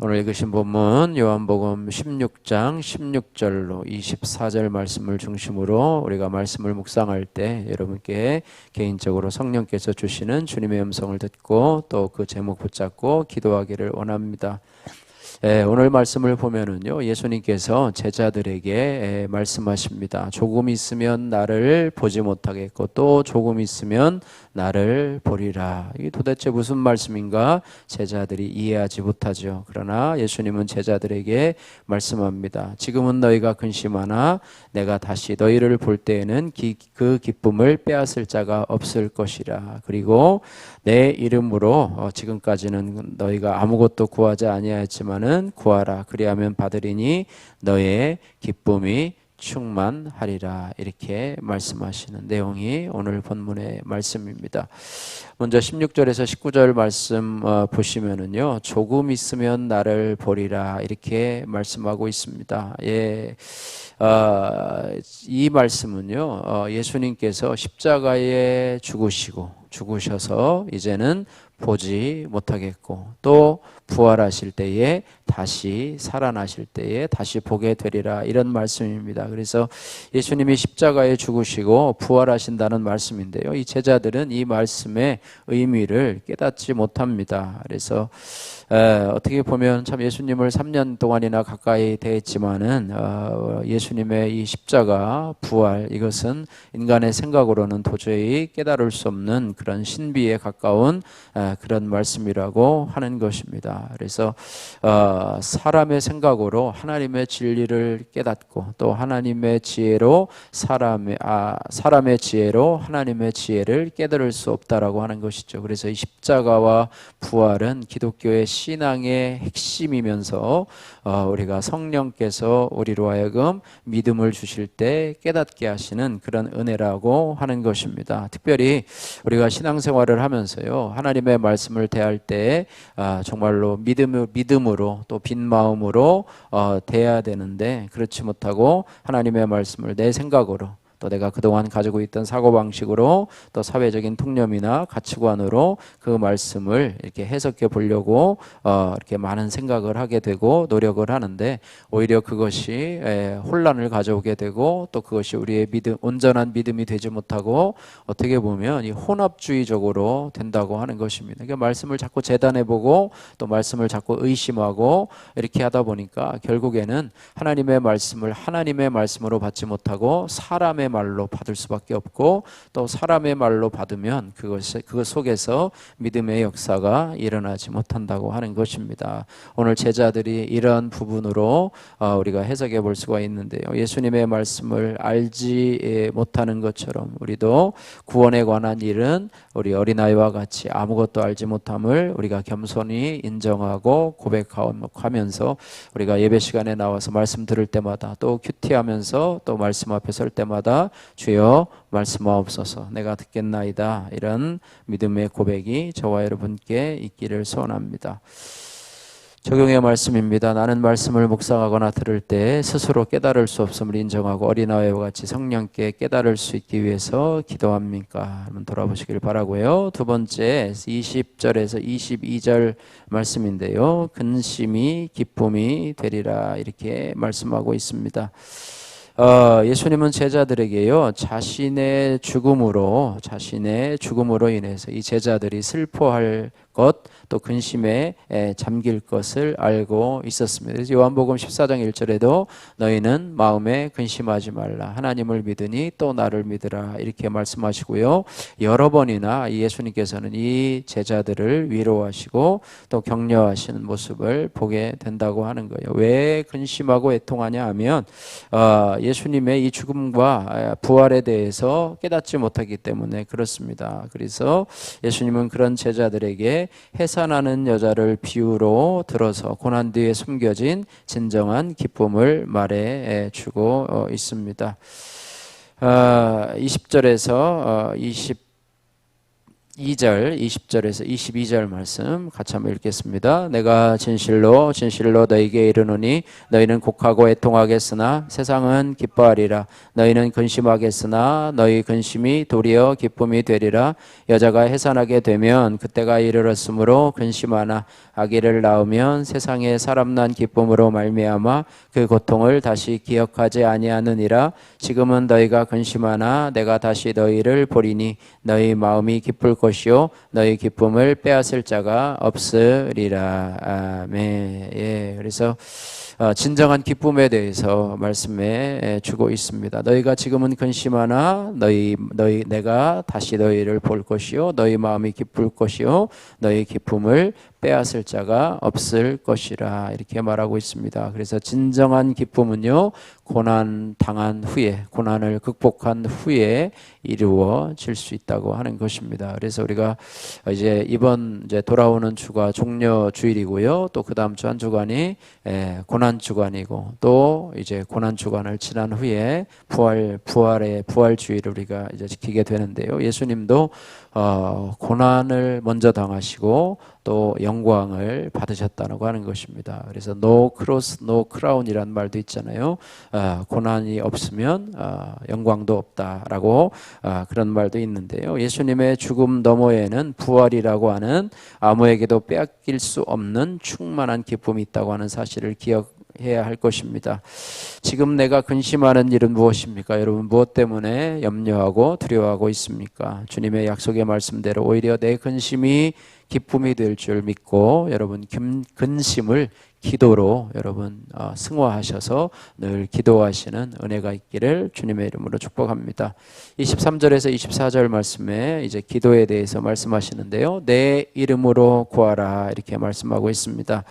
오늘 읽으신 본문 요한복음 16장 16절로 24절 말씀을 중심으로 우리가 말씀을 묵상할 때 여러분께 개인적으로 성령께서 주시는 주님의 음성을 듣고 또 그 제목 붙잡고 기도하기를 원합니다. 오늘 말씀을 보면은요, 예수님께서 제자들에게 말씀하십니다. 조금 있으면 나를 보지 못하겠고 또 조금 있으면 나를 보리라. 이게 도대체 무슨 말씀인가? 제자들이 이해하지 못하죠. 그러나 예수님은 제자들에게 말씀합니다. 지금은 너희가 근심하나 내가 다시 너희를 볼 때에는 그 기쁨을 빼앗을 자가 없을 것이라. 그리고 내 이름으로 지금까지는 너희가 아무것도 구하지 아니하였지만은 구하라. 그리하면 받으리니 너의 기쁨이 충만하리라. 이렇게 말씀하시는 내용이 오늘 본문의 말씀입니다. 먼저 16절에서 19절 말씀 보시면은요, 조금 있으면 나를 보리라 이렇게 말씀하고 있습니다. 이 말씀은요, 예수님께서 십자가에 죽으셔서 이제는 보지 못하겠고 또 부활하실 때에 다시 살아나실 때에 다시 보게 되리라, 이런 말씀입니다. 그래서 예수님이 십자가에 죽으시고 부활하신다는 말씀인데요, 이 제자들은 이 말씀의 의미를 깨닫지 못합니다. 그래서 어떻게 보면 참 예수님을 3년 동안이나 가까이 대했지만은 예수님의 이 십자가 부활, 이것은 인간의 생각으로는 도저히 깨달을 수 없는 그런 신비에 가까운 그런 말씀이라고 하는 것입니다. 그래서 사람의 생각으로 하나님의 진리를 깨닫고 또 하나님의 지혜로 사람의 지혜로 하나님의 지혜를 깨달을 수 없다라고 하는 것이죠. 그래서 이 십자가와 부활은 기독교의 신앙의 핵심이면서 우리가 성령께서 우리로 하여금 믿음을 주실 때 깨닫게 하시는 그런 은혜라고 하는 것입니다. 특별히 우리가 신앙생활을 하면서요, 하나님의 말씀을 대할 때 정말로 믿음으로 또 빈 마음으로 대해야 되는데, 그렇지 못하고 하나님의 말씀을 내 생각으로 또 내가 그동안 가지고 있던 사고방식으로 또 사회적인 통념이나 가치관으로 그 말씀을 이렇게 해석해 보려고 이렇게 많은 생각을 하게 되고 노력을 하는데, 오히려 그것이 혼란을 가져오게 되고 또 그것이 우리의 온전한 믿음이 되지 못하고 어떻게 보면 이 혼합주의적으로 된다고 하는 것입니다. 그러니까 말씀을 자꾸 재단해보고 또 말씀을 자꾸 의심하고 이렇게 하다 보니까 결국에는 하나님의 말씀을 하나님의 말씀으로 받지 못하고 사람의 말로 받을 수밖에 없고, 또 사람의 말로 받으면 그것 속에서 믿음의 역사가 일어나지 못한다고 하는 것입니다. 오늘 제자들이 이런 부분으로 우리가 해석해 볼 수가 있는데요, 예수님의 말씀을 알지 못하는 것처럼 우리도 구원에 관한 일은 우리 어린아이와 같이 아무것도 알지 못함을 우리가 겸손히 인정하고 고백하면서 우리가 예배 시간에 나와서 말씀 들을 때마다 또 큐티하면서 또 말씀 앞에 설 때마다 주여 말씀하옵소서 내가 듣겠나이다, 이런 믿음의 고백이 저와 여러분께 있기를 소원합니다. 적용의 말씀입니다. 나는 말씀을 묵상하거나 들을 때 스스로 깨달을 수 없음을 인정하고 어린아이와 같이 성령께 깨달을 수 있기 위해서 기도합니까? 한번 돌아보시길 바라고요. 두 번째 20절에서 22절 말씀인데요, 근심이 기쁨이 되리라 이렇게 말씀하고 있습니다. 예수님은 제자들에게요, 자신의 죽음으로 인해서 이 제자들이 슬퍼할 것, 또 근심에 잠길 것을 알고 있었습니다. 그래서 요한복음 14장 1절에도 너희는 마음에 근심하지 말라, 하나님을 믿으니 또 나를 믿으라 이렇게 말씀하시고요, 여러 번이나 예수님께서는 이 제자들을 위로하시고 또 격려하시는 모습을 보게 된다고 하는 거예요. 왜 근심하고 애통하냐 하면 예수님의 이 죽음과 부활에 대해서 깨닫지 못하기 때문에 그렇습니다. 그래서 예수님은 그런 제자들에게 해산하는 여자를 비유로 들어서 고난 뒤에 숨겨진 진정한 기쁨을 말해 주고 있습니다. 20절에서 2절, 20절에서 22절 말씀 같이 한번 읽겠습니다. 내가 진실로 진실로 너희에게 이르노니 너희는 곡하고 애통하겠으나 세상은 기뻐하리라. 너희는 근심하겠으나 너희 근심이 도리어 기쁨이 되리라. 여자가 해산하게 되면 그때가 이르렀으므로 근심하나 아기를 낳으면 세상에 사람 난 기쁨으로 말미암아 그 고통을 다시 기억하지 아니하느니라. 지금은 너희가 근심하나 내가 다시 너희를 보리니 너희 마음이 기쁠 것이요 너희 기쁨을 빼앗을 자가 없으리라. 아멘. 예, 그래서 진정한 기쁨에 대해서 말씀해 주고 있습니다. 너희가 지금은 근심하나 내가 다시 너희를 볼 것이요 너희 마음이 기쁠 것이요 너희 기쁨을 빼앗을 자가 없을 것이라 이렇게 말하고 있습니다. 그래서 진정한 기쁨은요 고난 당한 후에 고난을 극복한 후에 이루어질 수 있다고 하는 것입니다. 그래서 우리가 이번 돌아오는 주가 종려 주일이고요. 또 그 다음 주 한 주간이 고난 주간이고 또 이제 고난 주간을 지난 후에 부활의 부활 주일을 우리가 이제 지키게 되는데요. 예수님도 고난을 먼저 당하시고 또 영광을 받으셨다고 하는 것입니다. 그래서 no cross, no crown이라는 말도 있잖아요. 고난이 없으면 영광도 없다라고 그런 말도 있는데요. 예수님의 죽음 너머에는 부활이라고 하는 아무에게도 빼앗길 수 없는 충만한 기쁨이 있다고 하는 사실을 기억해야 할 것입니다. 지금 내가 근심하는 일은 무엇입니까? 여러분 무엇 때문에 염려하고 두려워하고 있습니까? 주님의 약속의 말씀대로 오히려 내 근심이 기쁨이 될 줄 믿고 여러분 근심을 기도로 여러분 승화하셔서 늘 기도하시는 은혜가 있기를 주님의 이름으로 축복합니다. 23절에서 24절 말씀에 이제 기도에 대해서 말씀하시는데요. 내 이름으로 구하라 이렇게 말씀하고 있습니다.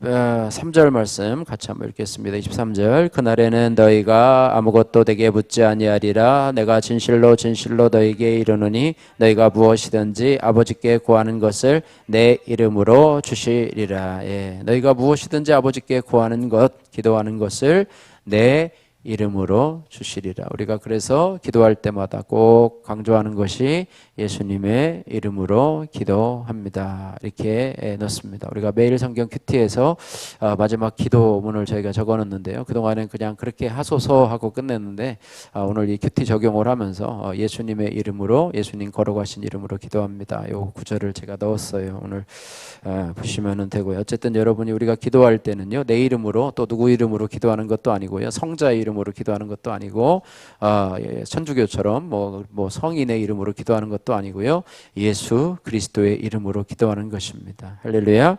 23절 말씀 같이 한번 읽겠습니다. 23절 그날에는 너희가 아무것도 내게 묻지 아니하리라. 내가 진실로 진실로 너희에게 이르노니 너희가 무엇이든지 아버지께 구하는 것을 내 이름으로 주시리라. 예, 너희가 무엇이든지 아버지께 구하는 것 기도하는 것을 내 이름으로 주시리라. 우리가 그래서 기도할 때마다 꼭 강조하는 것이 예수님의 이름으로 기도합니다. 이렇게 넣습니다. 우리가 매일 성경 큐티에서 마지막 기도문을 저희가 적어놓는데요. 그동안은 그냥 그렇게 하소서 하고 끝냈는데 오늘 이 큐티 적용을 하면서 예수님의 이름으로 예수님 걸어가신 이름으로 기도합니다. 요 구절을 제가 넣었어요. 오늘 보시면 되고요. 어쨌든 여러분이 우리가 기도할 때는요. 내 이름으로 또 누구 이름으로 기도하는 것도 아니고요. 성자의 이름으로 기도하는 것도 아니고 천주교처럼 뭐 성인의 이름으로 기도하는 것도 아니고요. 예수 그리스도의 이름으로 기도하는 것입니다. 할렐루야.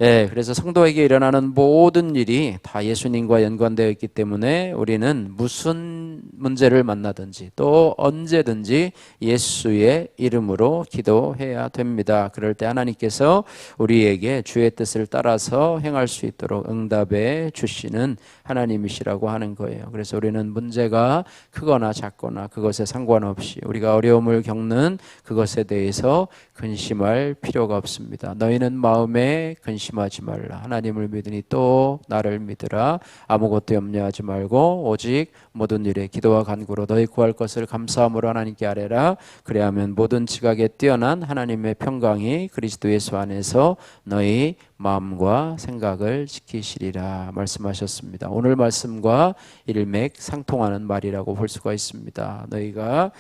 예, 그래서 성도에게 일어나는 모든 일이 다 예수님과 연관되어 있기 때문에 우리는 무슨 문제를 만나든지 또 언제든지 예수의 이름으로 기도해야 됩니다. 그럴 때 하나님께서 우리에게 주의 뜻을 따라서 행할 수 있도록 응답해 주시는 하나님이시라고 하는 거예요. 그래서 우리는 문제가 크거나 작거나 그것에 상관없이 우리가 어려움을 겪는 그것에 대해서 근심할 필요가 없습니다. 너희는 마음에 근심하지 말라. 하나님을 믿으니 또 나를 믿으라. 아무것도 염려하지 말고 오직 모든 일에 기도와 간구로 너희 구할 것을 감사함으로 하나님께 아뢰라. 그래야면 모든 지각에 뛰어난 하나님의 평강이 그리스도 예수 안에서 너희 마음과 생각을 지키시리라 말씀하셨습니다. 오늘 말씀과 일맥상통하는 말이라고 볼 수가 있습니다. 너희가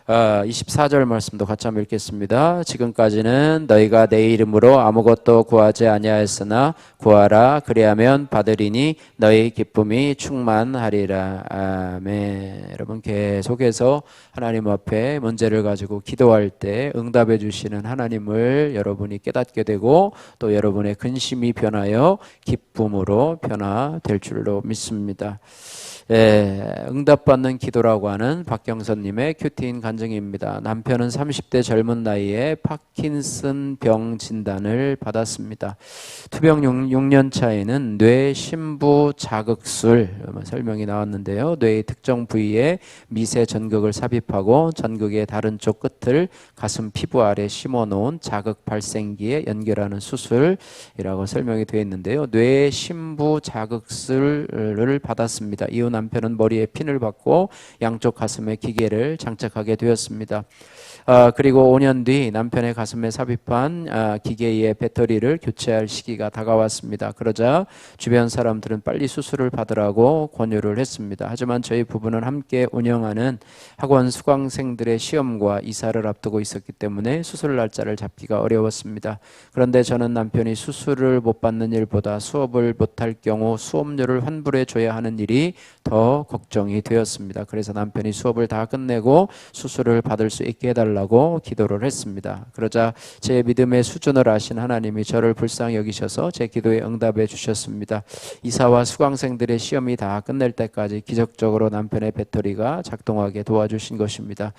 24절 말씀도 같이 한번 읽겠습니다. 지금까지는 너희가 내 이름으로 아무것도 구하지 아니하였으나 구하라 그리하면 받으리니 너희 기쁨이 충만하리라. 아멘. 여러분 계속해서 하나님 앞에 문제를 가지고 기도할 때 응답해 주시는 하나님을 여러분이 깨닫게 되고 또 여러분의 근심이 변하여 기쁨으로 변화될 줄로 믿습니다. 응답받는 기도라고 하는 박경선님의 큐티인 간증입니다. 남편은 30대 젊은 나이에 파킨슨 병 진단을 받았습니다. 투병 6년 차에는 뇌 심부 자극술 설명이 나왔는데요. 뇌의 특정 부위에 미세 전극을 삽입하고 전극의 다른 쪽 끝을 가슴 피부 아래 심어놓은 자극 발생기에 연결하는 수술이라고 설명이 되어 있는데요. 뇌 심부 자극술을 받았습니다. 이유는 남편은 머리에 핀을 받고 양쪽 가슴에 기계를 장착하게 되었습니다. 그리고 5년 뒤 남편의 가슴에 삽입한 기계의 배터리를 교체할 시기가 다가왔습니다. 그러자 주변 사람들은 빨리 수술을 받으라고 권유를 했습니다. 하지만 저희 부부는 함께 운영하는 학원 수강생들의 시험과 이사를 앞두고 있었기 때문에 수술 날짜를 잡기가 어려웠습니다. 그런데 저는 남편이 수술을 못 받는 일보다 수업을 못할 경우 수업료를 환불해 줘야 하는 일이 더 걱정이 되었습니다. 그래서 남편이 수업을 다 끝내고 수술을 받을 수 있게 해달라고 기도를 했습니다. 그러자 제 믿음의 수준을 아신 하나님이 저를 불쌍히 여기셔서 제 기도에 응답해 주셨습니다. 이사와 수강생들의 시험이 다 끝낼 때까지 기적적으로 남편의 배터리가 작동하게 도와주신 것입니다.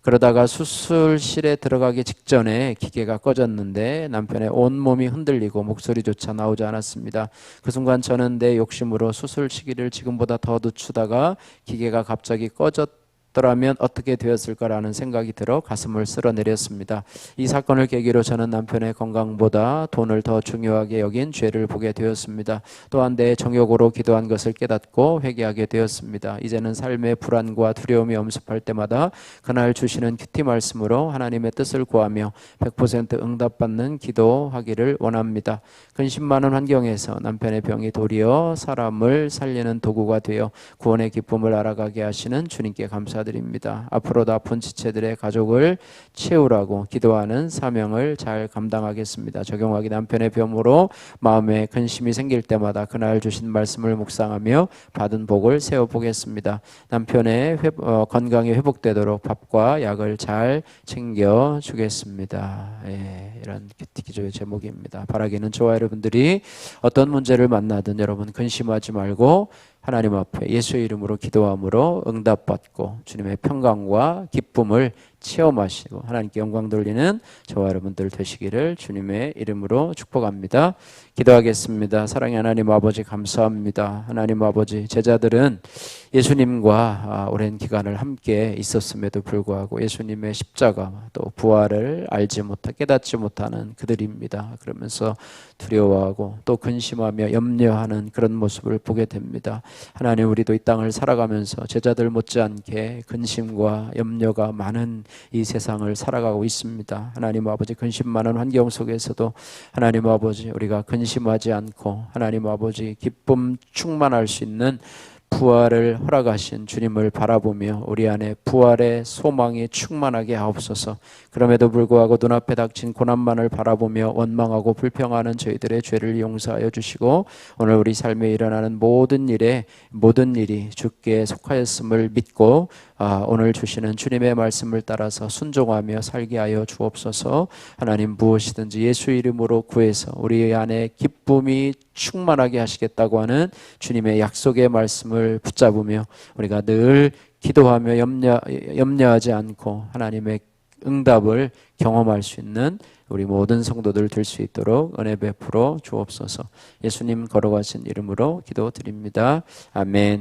그러다가 수술실에 들어가기 직전에 기계가 꺼졌는데 남편의 온몸이 흔들리고 목소리조차 나오지 않았습니다. 그 순간 저는 내 욕심으로 수술 시기를 지금보다 더 늦추다가 기계가 갑자기 꺼졌더라면 어떻게 되었을까라는 생각이 들어 가슴을 쓸어내렸습니다. 이 사건을 계기로 저는 남편의 건강보다 돈을 더 중요하게 여긴 죄를 보게 되었습니다. 또한 내 정욕으로 기도한 것을 깨닫고 회개하게 되었습니다. 이제는 삶의 불안과 두려움이 엄습할 때마다 그날 주시는 큐티 말씀으로 하나님의 뜻을 구하며 100% 응답받는 기도하기를 원합니다. 근심 많은 환경에서 남편의 병이 도리어 사람을 살리는 도구가 되어 구원의 기쁨을 알아가게 하시는 주님께 감사드립니다. 앞으로도 아픈 지체들의 가족을 채우라고 기도하는 사명을 잘 감당하겠습니다. 적용하기 남편의 병으로 마음에 근심이 생길 때마다 그날 주신 말씀을 묵상하며 받은 복을 세워보겠습니다. 남편의 건강이 회복되도록 밥과 약을 잘 챙겨주겠습니다. 이런 기도의 제목입니다. 바라기는 저와 여러분들이 어떤 문제를 만나든 여러분 근심하지 말고 하나님 앞에 예수의 이름으로 기도함으로 응답받고 주님의 평강과 기쁨을 체험하시고 하나님께 영광 돌리는 저와 여러분들 되시기를 주님의 이름으로 축복합니다. 기도하겠습니다. 사랑의 하나님 아버지 감사합니다. 하나님 아버지 제자들은 예수님과 오랜 기간을 함께 있었음에도 불구하고 예수님의 십자가 또 부활을 알지 못하 깨닫지 못하는 그들입니다. 그러면서 두려워하고 또 근심하며 염려하는 그런 모습을 보게 됩니다. 하나님 우리도 이 땅을 살아가면서 제자들 못지않게 근심과 염려가 많은 이 세상을 살아가고 있습니다. 하나님 아버지 근심 많은 환경 속에서도 하나님 아버지 우리가 근심하지 않고 하나님 아버지 기쁨 충만할 수 있는 부활을 허락하신 주님을 바라보며 우리 안에 부활의 소망이 충만하게 하옵소서. 그럼에도 불구하고 눈앞에 닥친 고난만을 바라보며 원망하고 불평하는 저희들의 죄를 용서하여 주시고 오늘 우리 삶에 일어나는 모든 일이 주께 속하였음을 믿고 오늘 주시는 주님의 말씀을 따라서 순종하며 살게 하여 주옵소서. 하나님 무엇이든지 예수 이름으로 구해서 우리 안에 기쁨이 충만하게 하시겠다고 하는 주님의 약속의 말씀을 붙잡으며 우리가 늘 기도하며 염려하지 않고 하나님의 응답을 경험할 수 있는 우리 모든 성도들 될 수 있도록 은혜 베풀어 주옵소서. 예수님 걸어가신 이름으로 기도드립니다. 아멘.